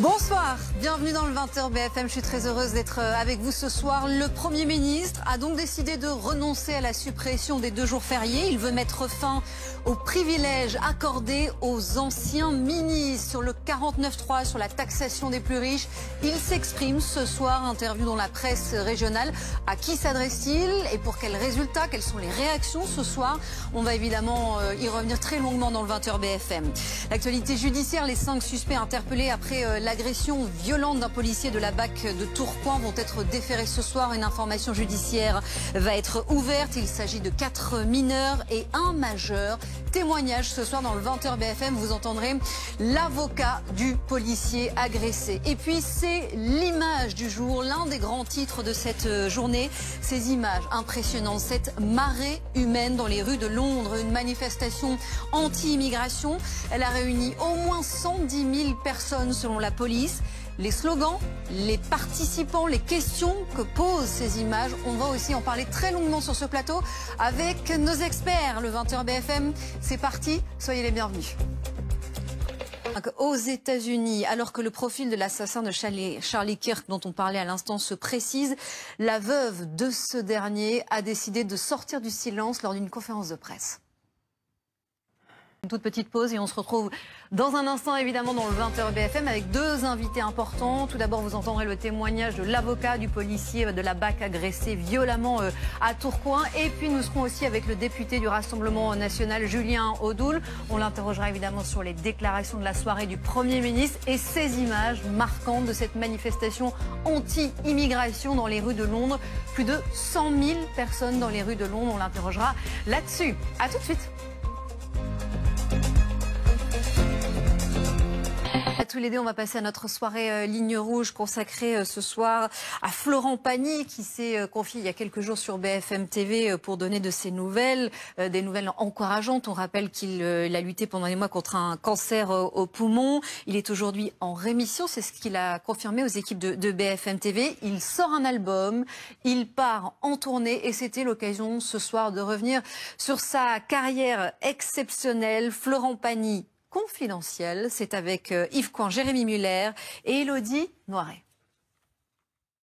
Bonsoir, bienvenue dans le 20h BFM. Je suis très heureuse d'être avec vous ce soir. Le Premier ministre a donc décidé de renoncer à la suppression des 2 jours fériés. Il veut mettre fin aux privilèges accordés aux anciens ministres. Sur le 49.3, sur la taxation des plus riches, il s'exprime ce soir, interview dans la presse régionale. À qui s'adresse-t-il et pour quels résultats? Quelles sont les réactions ce soir? On va évidemment y revenir très longuement dans le 20h BFM. L'actualité judiciaire, les 5 suspects interpellés après l'agression violente d'un policier de la BAC de Tourcoing vont être déférés ce soir. Une information judiciaire va être ouverte. Il s'agit de 4 mineurs et 1 majeur. Témoignage ce soir dans le 20h BFM. Vous entendrez l'avocat du policier agressé. Et puis c'est l'image du jour, l'un des grands titres de cette journée. Ces images impressionnantes, cette marée humaine dans les rues de Londres. Une manifestation anti-immigration. Elle a réuni au moins 110 000 personnes selon la police. Les slogans, les participants, les questions que posent ces images, on va aussi en parler très longuement sur ce plateau avec nos experts. Le 20h BFM, c'est parti, soyez les bienvenus. Aux États-Unis, alors que le profil de l'assassin de Charlie Kirk dont on parlait à l'instant se précise, la veuve de ce dernier a décidé de sortir du silence lors d'une conférence de presse. Une toute petite pause et on se retrouve dans un instant évidemment dans le 20h BFM avec 2 invités importants. Tout d'abord vous entendrez le témoignage de l'avocat du policier de la BAC agressé violemment à Tourcoing. Et puis nous serons aussi avec le député du Rassemblement national Julien Audoul. On l'interrogera évidemment sur les déclarations de la soirée du Premier ministre et ces images marquantes de cette manifestation anti-immigration dans les rues de Londres. Plus de 100 000 personnes dans les rues de Londres. On l'interrogera là-dessus. A tout de suite. Tous les deux, on va passer à notre soirée Ligne Rouge consacrée ce soir à Florent Pagny qui s'est confié il y a quelques jours sur BFM TV pour donner de ses nouvelles, des nouvelles encourageantes. On rappelle qu'il a lutté pendant des mois contre un cancer au poumon. Il est aujourd'hui en rémission, c'est ce qu'il a confirmé aux équipes de BFM TV. Il sort un album, il part en tournée et c'était l'occasion ce soir de revenir sur sa carrière exceptionnelle. Florent Pagny confidentiel, c'est avec Yves Coin, Jérémy Muller et Élodie Noiret.